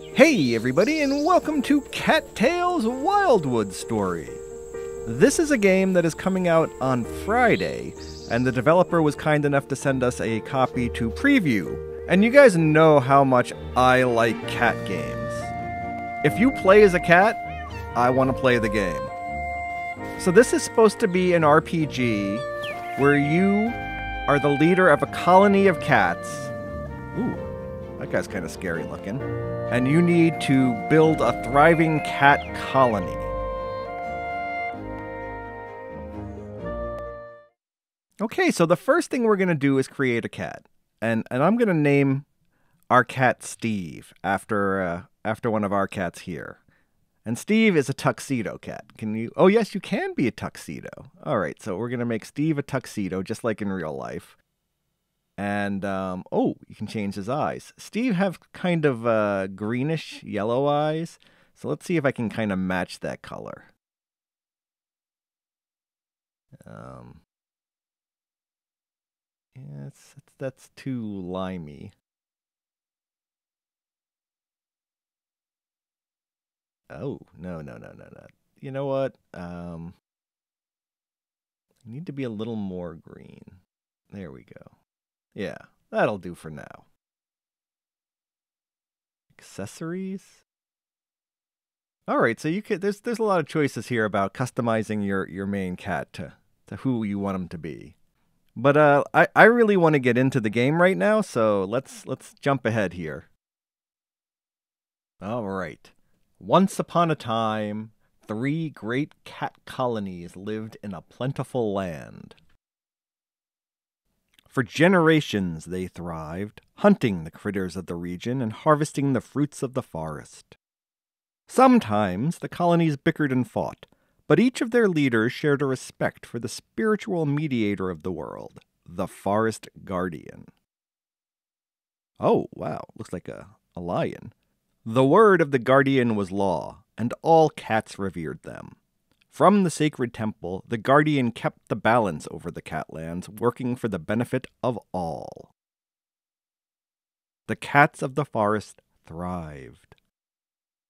Hey everybody, and welcome to Cattails Wildwood Story. This is a game that is coming out on Friday, and the developer was kind enough to send us a copy to preview. And you guys know how much I like cat games. If you play as a cat, I want to play the game. So this is supposed to be an RPG where you are the leader of a colony of cats. Ooh, that guy's kind of scary looking. And you need to build a thriving cat colony. Okay, so the first thing we're going to do is create a cat. And I'm going to name our cat Steve after one of our cats here. And Steve is a tuxedo cat. Can you... Oh, yes, you can be a tuxedo. All right, so we're going to make Steve a tuxedo, just like in real life. And, oh, you can change his eyes. Steve have kind of greenish yellow eyes. So let's see if I can kind of match that color. Yeah, that's too limey. Oh, no. You know what? I need to be a little more green. There we go. Yeah, that'll do for now. Accessories? Alright, so you could there's a lot of choices here about customizing your main cat to who you want him to be. But I really want to get into the game right now, so let's jump ahead here. Alright. Once upon a time, 3 great cat colonies lived in a plentiful land. For generations they thrived, hunting the critters of the region and harvesting the fruits of the forest. Sometimes the colonies bickered and fought, but each of their leaders shared a respect for the spiritual mediator of the world, the forest guardian. Oh, wow, looks like a lion. The word of the guardian was law, and all cats revered them. From the sacred temple, the guardian kept the balance over the catlands, working for the benefit of all. The cats of the forest thrived.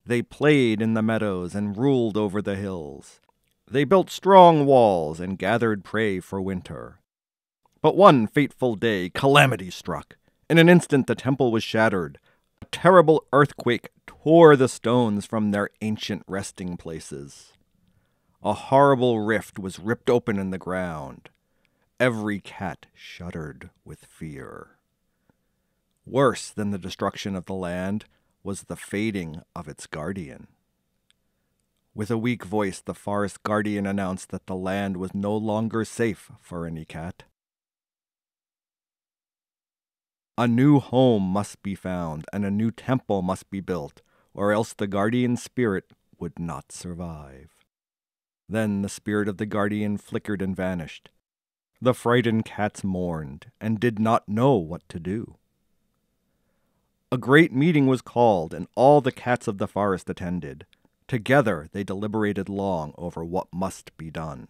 They played in the meadows and ruled over the hills. They built strong walls and gathered prey for winter. But one fateful day, calamity struck. In an instant, the temple was shattered. A terrible earthquake tore the stones from their ancient resting places. A horrible rift was ripped open in the ground. Every cat shuddered with fear. Worse than the destruction of the land was the fading of its guardian. With a weak voice, the forest guardian announced that the land was no longer safe for any cat. A new home must be found, and a new temple must be built, or else the guardian spirit would not survive. Then the spirit of the guardian flickered and vanished. The frightened cats mourned and did not know what to do. A great meeting was called, and all the cats of the forest attended. Together they deliberated long over what must be done.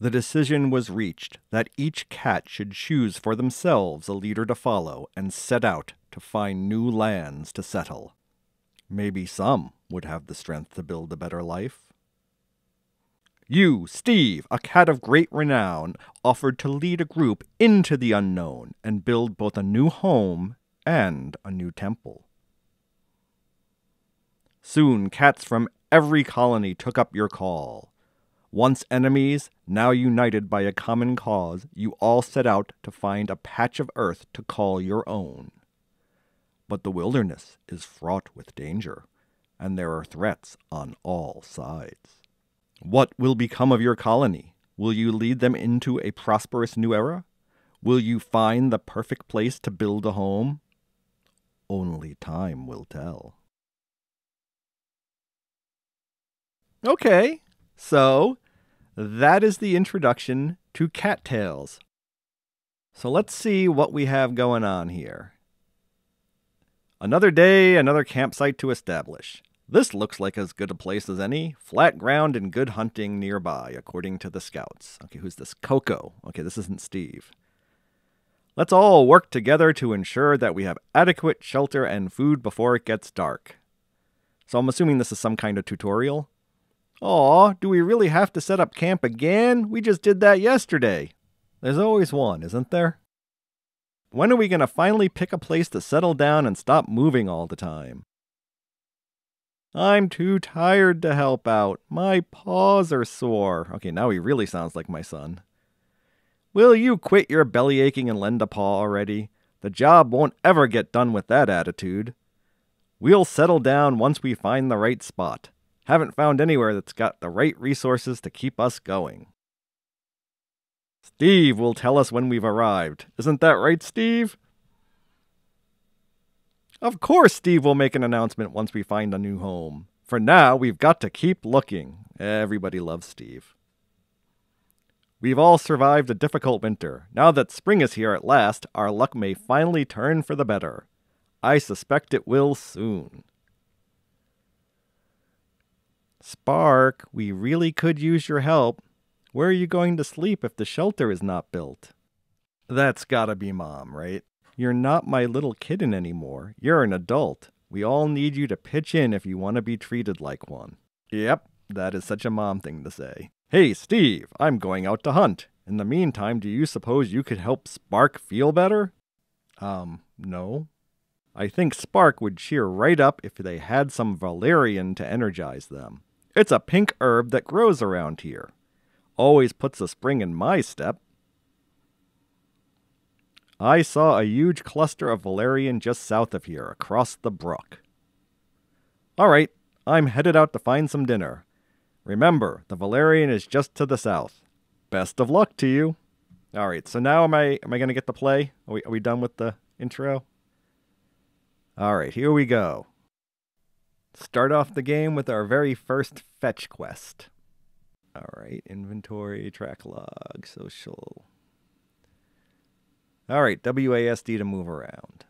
The decision was reached that each cat should choose for themselves a leader to follow and set out to find new lands to settle. Maybe some would have the strength to build a better life. You, Steve, a cat of great renown, offered to lead a group into the unknown and build both a new home and a new temple. Soon, cats from every colony took up your call. Once enemies, now united by a common cause, you all set out to find a patch of earth to call your own. But the wilderness is fraught with danger, and there are threats on all sides. What will become of your colony? Will you lead them into a prosperous new era? Will you find the perfect place to build a home? Only time will tell. Okay, so that is the introduction to Cattails. So let's see what we have going on here. Another day, another campsite to establish. This looks like as good a place as any. Flat ground and good hunting nearby, according to the scouts. Okay, who's this? Coco. Okay, this isn't Steve. Let's all work together to ensure that we have adequate shelter and food before it gets dark. So I'm assuming this is some kind of tutorial. Aw, do we really have to set up camp again? We just did that yesterday. There's always one, isn't there? When are we going to finally pick a place to settle down and stop moving all the time? I'm too tired to help out. My paws are sore. Okay, now he really sounds like my son. Will you quit your belly aching and lend a paw already? The job won't ever get done with that attitude. We'll settle down once we find the right spot. Haven't found anywhere that's got the right resources to keep us going. Steve will tell us when we've arrived. Isn't that right, Steve? Of course Steve will make an announcement once we find a new home. For now, we've got to keep looking. Everybody loves Steve. We've all survived a difficult winter. Now that spring is here at last, our luck may finally turn for the better. I suspect it will soon. Spark, we really could use your help. Where are you going to sleep if the shelter is not built? That's gotta be Mom, right? You're not my little kitten anymore. You're an adult. We all need you to pitch in if you want to be treated like one. Yep, that is such a mom thing to say. Hey, Steve, I'm going out to hunt. In the meantime, do you suppose you could help Spark feel better? No. I think Spark would cheer right up if they had some valerian to energize them. It's a pink herb that grows around here. Always puts a spring in my step. I saw a huge cluster of valerian just south of here, across the brook. All right, I'm headed out to find some dinner. Remember, the valerian is just to the south. Best of luck to you. All right, so now am I going to get to play? Are we done with the intro? All right, here we go. Start off the game with our very first fetch quest. All right, inventory, track log, social. All right, WASD to move around.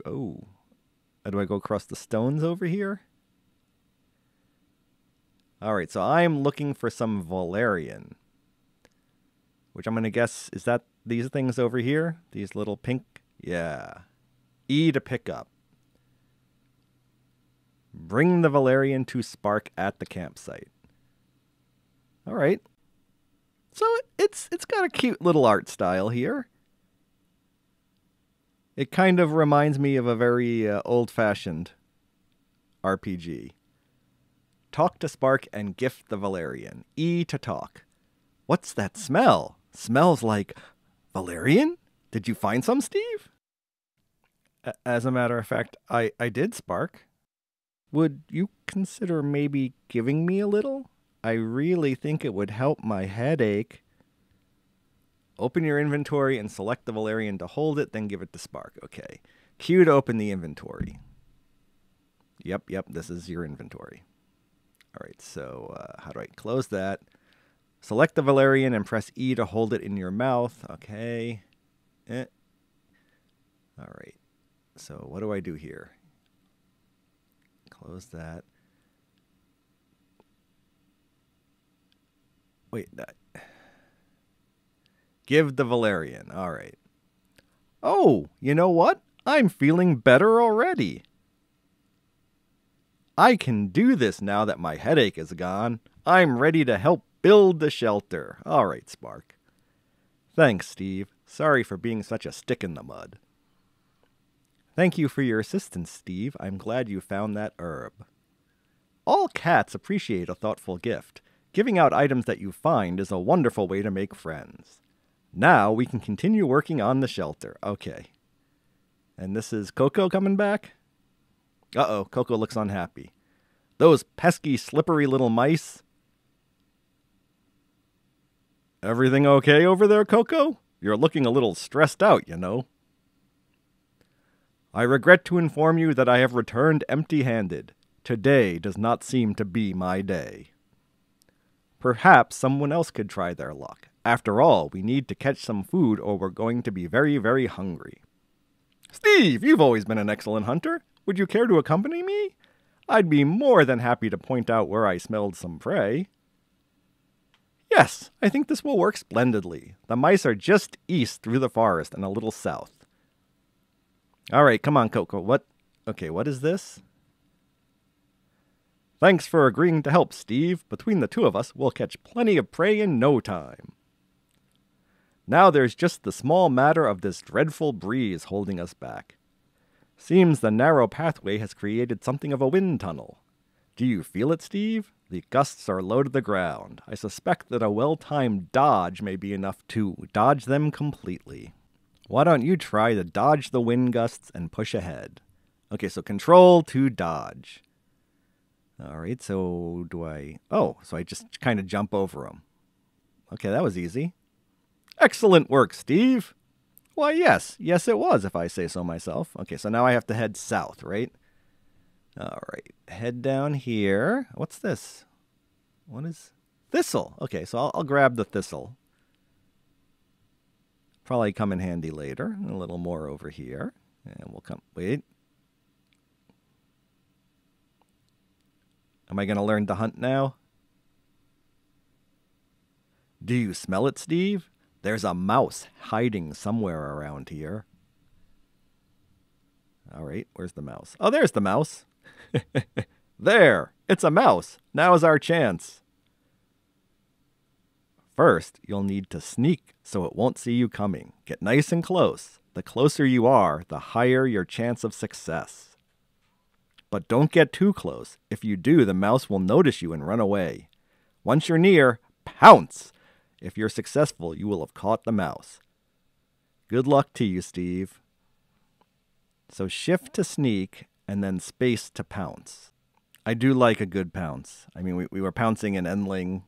Oh. Do I go across the stones over here? All right, so I am looking for some valerian. Which I'm going to guess, is that these things over here? These little pink? Yeah. E to pick up. Bring the valerian to Spark at the campsite. All right. So it's got a cute little art style here. It kind of reminds me of a very old-fashioned RPG. Talk to Spark and gift the valerian. E to talk. What's that smell? Smells like valerian? Did you find some, Steve? As a matter of fact, I did, Spark. Would you consider maybe giving me a little? I really think it would help my headache. Open your inventory and select the valerian to hold it, then give it to Spark. Okay. Q to open the inventory. Yep, this is your inventory. All right, so how do I close that? Select the valerian and press E to hold it in your mouth. Okay. All right. So what do I do here? Close that. Wait, give the valerian. All right. Oh, you know what? I'm feeling better already. I can do this now that my headache is gone. I'm ready to help build the shelter. All right, Spark. Thanks, Steve. Sorry for being such a stick in the mud. Thank you for your assistance, Steve. I'm glad you found that herb. All cats appreciate a thoughtful gift. Giving out items that you find is a wonderful way to make friends. Now we can continue working on the shelter. Okay. And this is Coco coming back? Uh-oh, Coco looks unhappy. Those pesky, slippery little mice. Everything okay over there, Coco? You're looking a little stressed out, you know. I regret to inform you that I have returned empty-handed. Today does not seem to be my day. Perhaps someone else could try their luck. After all, we need to catch some food or we're going to be very, very hungry. Steve, you've always been an excellent hunter. Would you care to accompany me? I'd be more than happy to point out where I smelled some prey. Yes, I think this will work splendidly. The mice are just east through the forest and a little south. All right, come on, Coco. What is this? Thanks for agreeing to help, Steve. Between the two of us, we'll catch plenty of prey in no time. Now there's just the small matter of this dreadful breeze holding us back. Seems the narrow pathway has created something of a wind tunnel. Do you feel it, Steve? The gusts are low to the ground. I suspect that a well-timed dodge may be enough to dodge them completely. Why don't you try to dodge the wind gusts and push ahead? Okay, so control to dodge. All right, so so I just kind of jump over them. Okay, that was easy. Excellent work, Steve. Why, yes it was, if I say so myself. Okay, so now I have to head south, right? All right, head down here. What's this? What is thistle? Okay, so I'll grab the thistle. Probably come in handy later. A little more over here. And we'll come, wait. Am I going to learn to hunt now? Do you smell it, Steve? There's a mouse hiding somewhere around here. All right, where's the mouse? Oh, there's the mouse. There, it's a mouse. Now's our chance. First, you'll need to sneak so it won't see you coming. Get nice and close. The closer you are, the higher your chance of success. But don't get too close. If you do, the mouse will notice you and run away. Once you're near, pounce! If you're successful, you will have caught the mouse. Good luck to you, Steve. So shift to sneak, and then space to pounce. I do like a good pounce. I mean, we were pouncing in Endling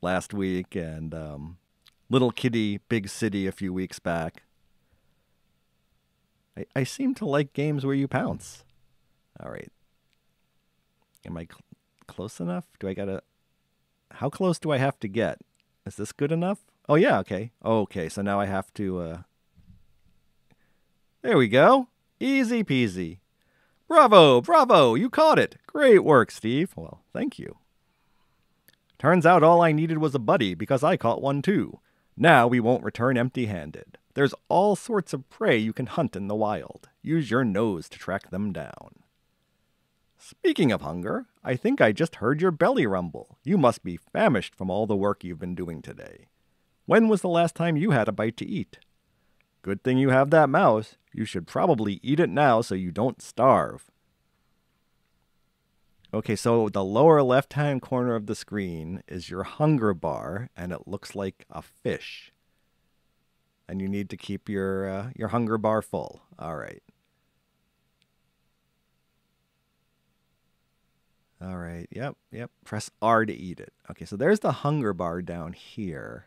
last week, and Little Kitty, Big City a few weeks back. I seem to like games where you pounce. All right. Am I close enough? How close do I have to get? Is this good enough? Oh, yeah, okay. Okay, so now I have to, There we go. Easy peasy. Bravo, bravo, you caught it. Great work, Steve. Well, thank you. Turns out all I needed was a buddy because I caught one too. Now we won't return empty-handed. There's all sorts of prey you can hunt in the wild. Use your nose to track them down. Speaking of hunger, I think I just heard your belly rumble. You must be famished from all the work you've been doing today. When was the last time you had a bite to eat? Good thing you have that mouse. You should probably eat it now so you don't starve. Okay, so the lower left-hand corner of the screen is your hunger bar, and it looks like a fish. And you need to keep your hunger bar full. All right. All right, yep. Press R to eat it. Okay, so there's the hunger bar down here.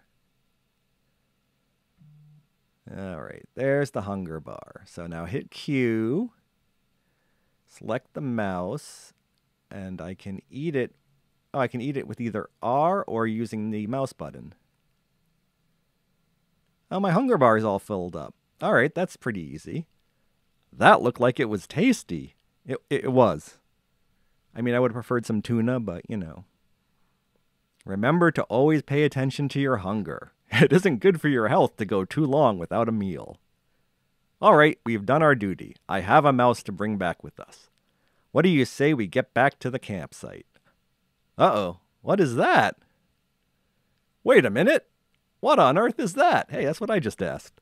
All right, there's the hunger bar. So now hit Q, select the mouse, and I can eat it. Oh, I can eat it with either R or using the mouse button. Oh, my hunger bar is all filled up. All right, that's pretty easy. That looked like it was tasty. It was. I mean, I would have preferred some tuna, but, you know. Remember to always pay attention to your hunger. It isn't good for your health to go too long without a meal. All right, we've done our duty. I have a mouse to bring back with us. What do you say we get back to the campsite? Uh-oh, what is that? Wait a minute. What on earth is that? Hey, that's what I just asked.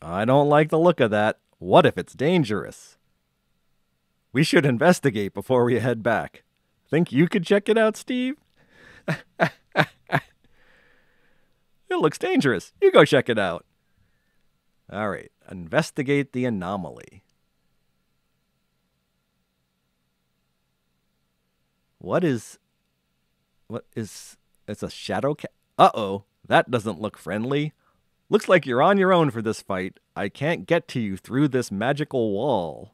I don't like the look of that. What if it's dangerous? We should investigate before we head back. Think you could check it out, Steve? It looks dangerous. You go check it out. All right, investigate the anomaly. It's a shadow cat? Uh-oh, that doesn't look friendly. Looks like you're on your own for this fight. I can't get to you through this magical wall.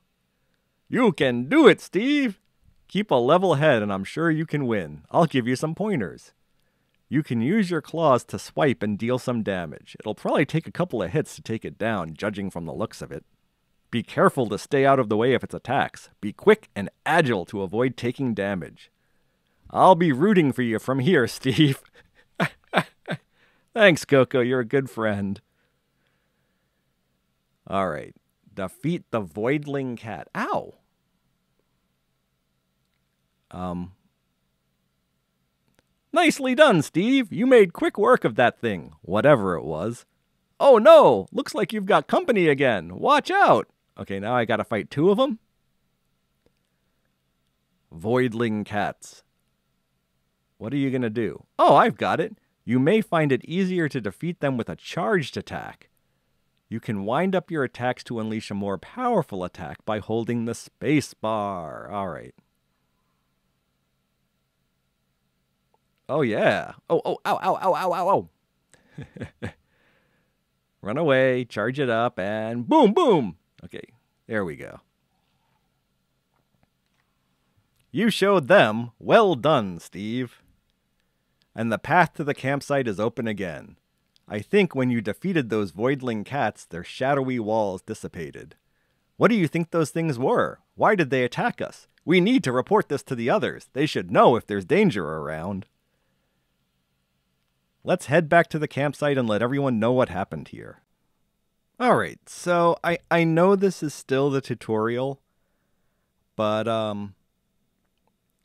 You can do it, Steve! Keep a level head and I'm sure you can win. I'll give you some pointers. You can use your claws to swipe and deal some damage. It'll probably take a couple of hits to take it down, judging from the looks of it. Be careful to stay out of the way of its attacks. Be quick and agile to avoid taking damage. I'll be rooting for you from here, Steve. Thanks, Coco. You're a good friend. All right. Defeat the voidling cat. Ow. Nicely done, Steve. You made quick work of that thing, whatever it was. Oh no, looks like you've got company again. Watch out. Okay, now I gotta fight 2 of them? Voidling cats. What are you gonna do? Oh, I've got it. You may find it easier to defeat them with a charged attack. You can wind up your attacks to unleash a more powerful attack by holding the space bar. All right. Oh, yeah. Oh, ow, ow, ow, ow, ow, ow. Run away, charge it up, and boom, boom. Okay, there we go. You showed them. Well done, Steve. And the path to the campsite is open again. I think when you defeated those voidling cats, their shadowy walls dissipated. What do you think those things were? Why did they attack us? We need to report this to the others. They should know if there's danger around. Let's head back to the campsite and let everyone know what happened here. Alright, so I know this is still the tutorial, but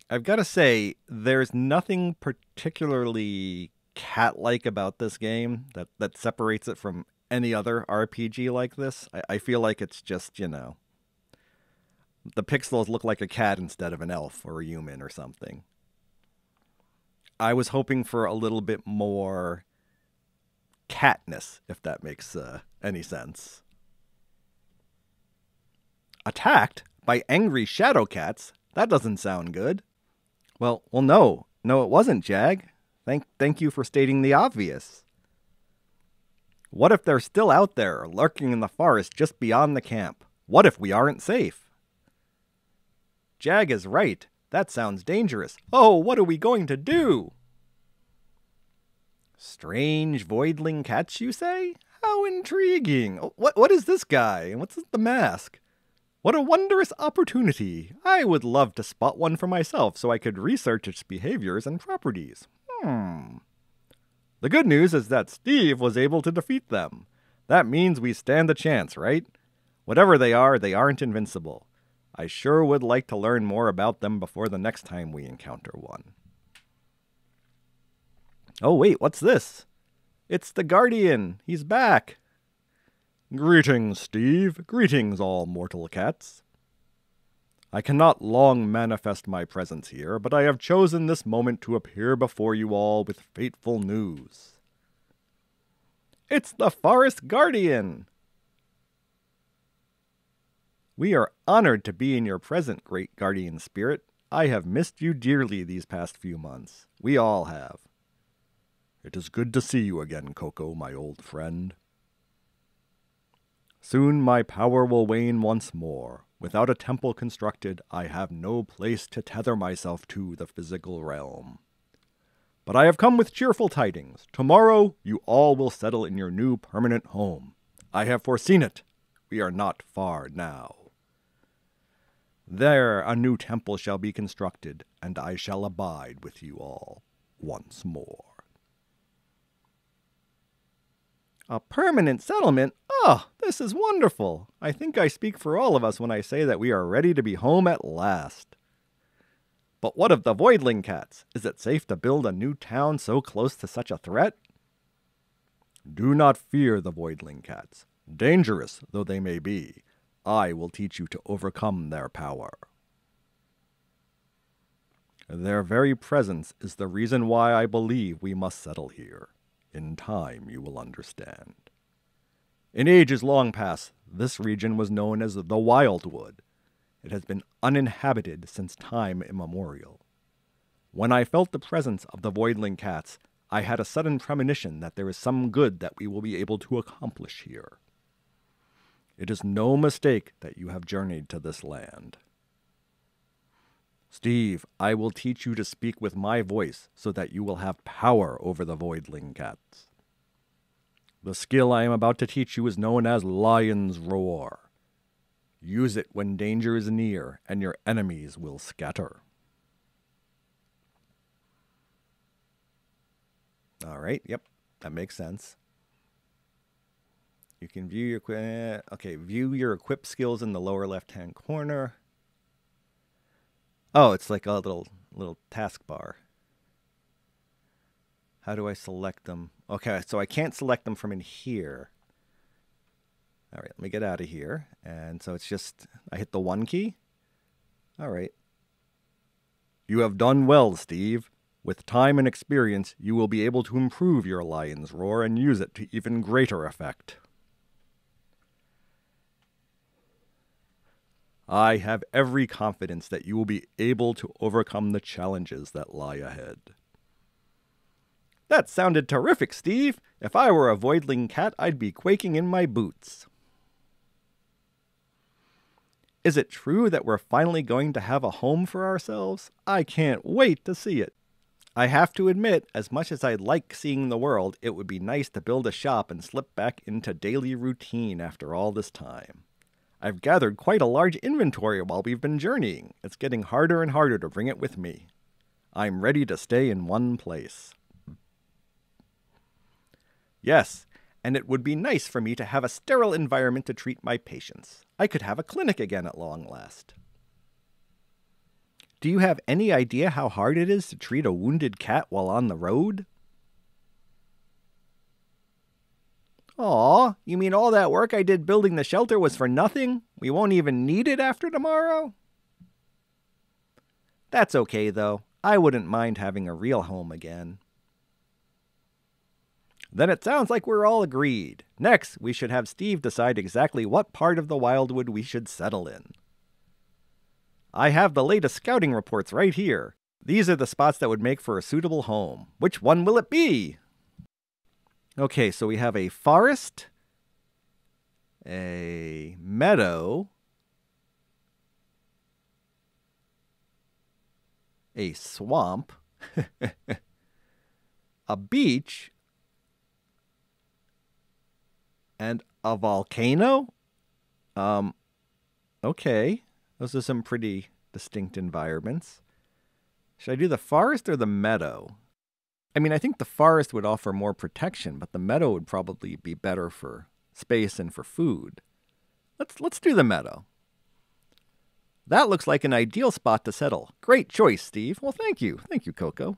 I've got to say, there's nothing particularly cat-like about this game that separates it from any other RPG like this. I feel like it's just, you know, the pixels look like a cat instead of an elf or a human or something. I was hoping for a little bit more catness, if that makes any sense. Attacked by angry shadow cats? That doesn't sound good. Well, no. No, it wasn't, Jag. Thank you for stating the obvious. What if they're still out there, lurking in the forest just beyond the camp? What if we aren't safe? Jag is right. That sounds dangerous. Oh, what are we going to do? Strange voidling cats, you say? How intriguing. What is this guy? What's the mask? What a wondrous opportunity. I would love to spot one for myself so I could research its behaviors and properties. The good news is that Steve was able to defeat them. That means we stand a chance, right? Whatever they aren't invincible. I sure would like to learn more about them before the next time we encounter one. Oh wait, what's this? It's the Guardian. He's back. Greetings, Steve. Greetings, all mortal cats. I cannot long manifest my presence here, but I have chosen this moment to appear before you all with fateful news. It's the Forest Guardian! We are honored to be in your present, great guardian spirit. I have missed you dearly these past few months. We all have. It is good to see you again, Coco, my old friend. Soon my power will wane once more. Without a temple constructed, I have no place to tether myself to the physical realm. But I have come with cheerful tidings. Tomorrow, you all will settle in your new permanent home. I have foreseen it. We are not far now. There a new temple shall be constructed, and I shall abide with you all once more. A permanent settlement? Oh, this is wonderful. I think I speak for all of us when I say that we are ready to be home at last. But what of the voidling cats? Is it safe to build a new town so close to such a threat? Do not fear the voidling cats. Dangerous though they may be, I will teach you to overcome their power. Their very presence is the reason why I believe we must settle here. In time, you will understand. In ages long past, this region was known as the Wildwood. It has been uninhabited since time immemorial. When I felt the presence of the voidling cats, I had a sudden premonition that there is some good that we will be able to accomplish here. It is no mistake that you have journeyed to this land. Steve, I will teach you to speak with my voice so that you will have power over the voidling cats. The skill I am about to teach you is known as Lion's Roar. Use it when danger is near and your enemies will scatter. All right, yep, that makes sense. You can view your view your equipped skills in the lower left-hand corner. Oh, it's like a little taskbar. How do I select them? Okay, so I can't select them from in here. All right, let me get out of here. And so it's just, I hit the 1 key. All right. You have done well, Steve. With time and experience, you will be able to improve your lion's roar and use it to even greater effect. I have every confidence that you will be able to overcome the challenges that lie ahead. That sounded terrific, Steve. If I were a voidling cat, I'd be quaking in my boots. Is it true that we're finally going to have a home for ourselves? I can't wait to see it. I have to admit, as much as I like seeing the world, it would be nice to build a shop and slip back into daily routine after all this time. I've gathered quite a large inventory while we've been journeying. It's getting harder and harder to bring it with me. I'm ready to stay in one place. Yes, and it would be nice for me to have a sterile environment to treat my patients. I could have a clinic again at long last. Do you have any idea how hard it is to treat a wounded cat while on the road? Aw, you mean all that work I did building the shelter was for nothing? We won't even need it after tomorrow? That's okay, though. I wouldn't mind having a real home again. Then it sounds like we're all agreed. Next, we should have Steve decide exactly what part of the Wildwood we should settle in. I have the latest scouting reports right here. These are the spots that would make for a suitable home. Which one will it be? Okay, so we have a forest, a meadow, a swamp, a beach, and a volcano? Okay. Those are some pretty distinct environments. Should I do the forest or the meadow? I mean, I think the forest would offer more protection, but the meadow would probably be better for space and for food. Let's do the meadow. That looks like an ideal spot to settle. Great choice, Steve. Well, thank you. Thank you, Coco.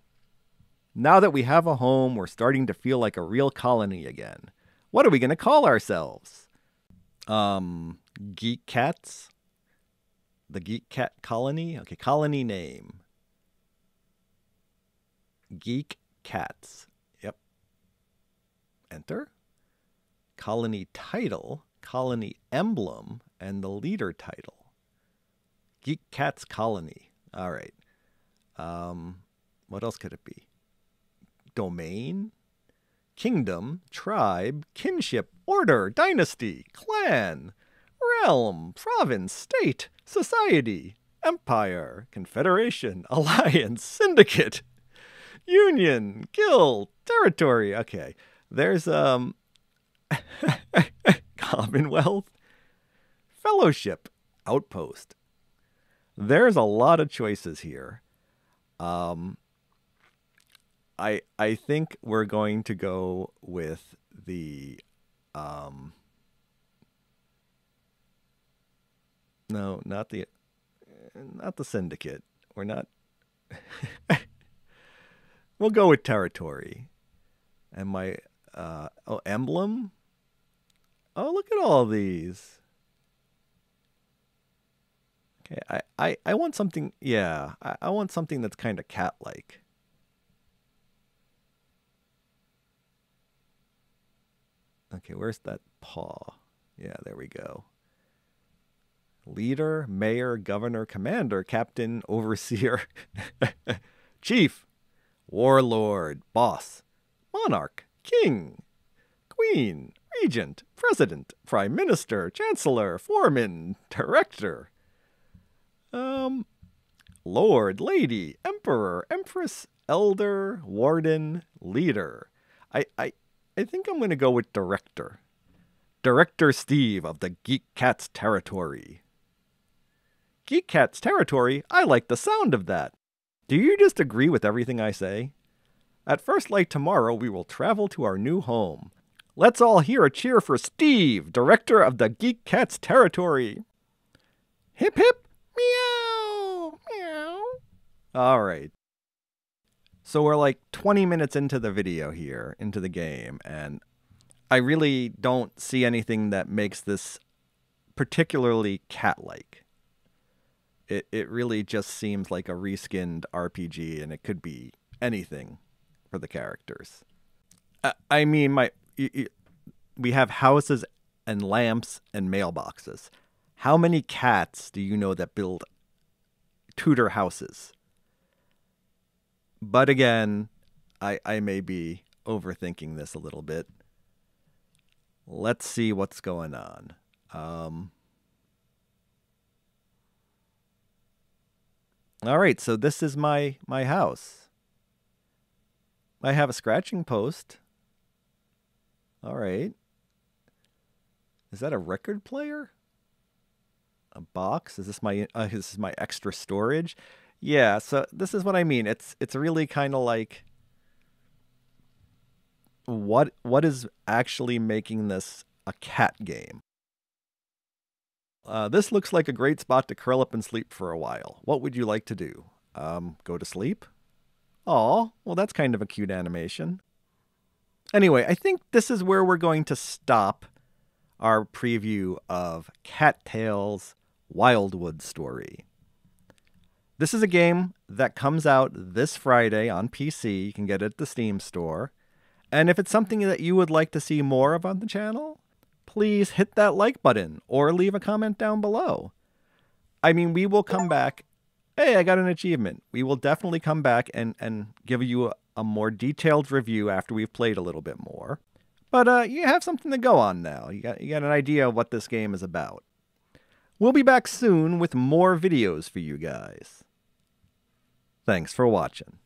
Now that we have a home, we're starting to feel like a real colony again. What are we going to call ourselves? Geek Cats? The Geek Cat Colony? Okay, colony name. Geek Cats. Yep. Enter. Colony title, colony emblem, and the leader title. Geek Cats Colony. All right. What else could it be? Domain, kingdom, tribe, kinship, order, dynasty, clan, realm, province, state, society, empire, confederation, alliance, syndicate, union, guild, territory. Okay, there's commonwealth, fellowship, outpost. There's a lot of choices here. I think we're going to go with the no, not the syndicate. We're not. We'll go with territory. And my emblem. Oh, look at all these. Okay, I want something. Yeah, I want something that's kind of cat-like. Okay, where's that paw? Yeah, there we go. Leader, mayor, governor, commander, captain, overseer, chief, warlord, boss, monarch, king, queen, regent, president, prime minister, chancellor, foreman, director, lord, lady, emperor, empress, elder, warden, leader. I think I'm going to go with director. Director Steve of the Geek Cats Territory. Geek Cats Territory? I like the sound of that. Do you just agree with everything I say? At first light tomorrow, we will travel to our new home. Let's all hear a cheer for Steve, director of the Geek Cats territory. Hip hip, meow, meow. All right. So we're like 20 minutes into the video here, into the game, and I really don't see anything that makes this particularly cat-like. It really just seems like a reskinned RPG, and it could be anything for the characters. I mean, we have houses and lamps and mailboxes. How many cats do you know that build Tudor houses? But again, I may be overthinking this a little bit. Let's see what's going on. All right, so this is my house. I have a scratching post. All right. Is that a record player? A box? Is this my extra storage? Yeah, so this is what I mean. It's really kind of like what is actually making this a cat game? This looks like a great spot to curl up and sleep for a while. What would you like to do? Go to sleep? Aw, well that's kind of a cute animation. Anyway, I think this is where we're going to stop our preview of Cattails Wildwood Story. This is a game that comes out this Friday on PC. You can get it at the Steam store. And if it's something that you would like to see more of on the channel, please hit that like button or leave a comment down below. I mean, we will come back. Hey, I got an achievement. We will definitely come back and give you a more detailed review after we've played a little bit more. But you have something to go on now. You got an idea of what this game is about. We'll be back soon with more videos for you guys. Thanks for watching.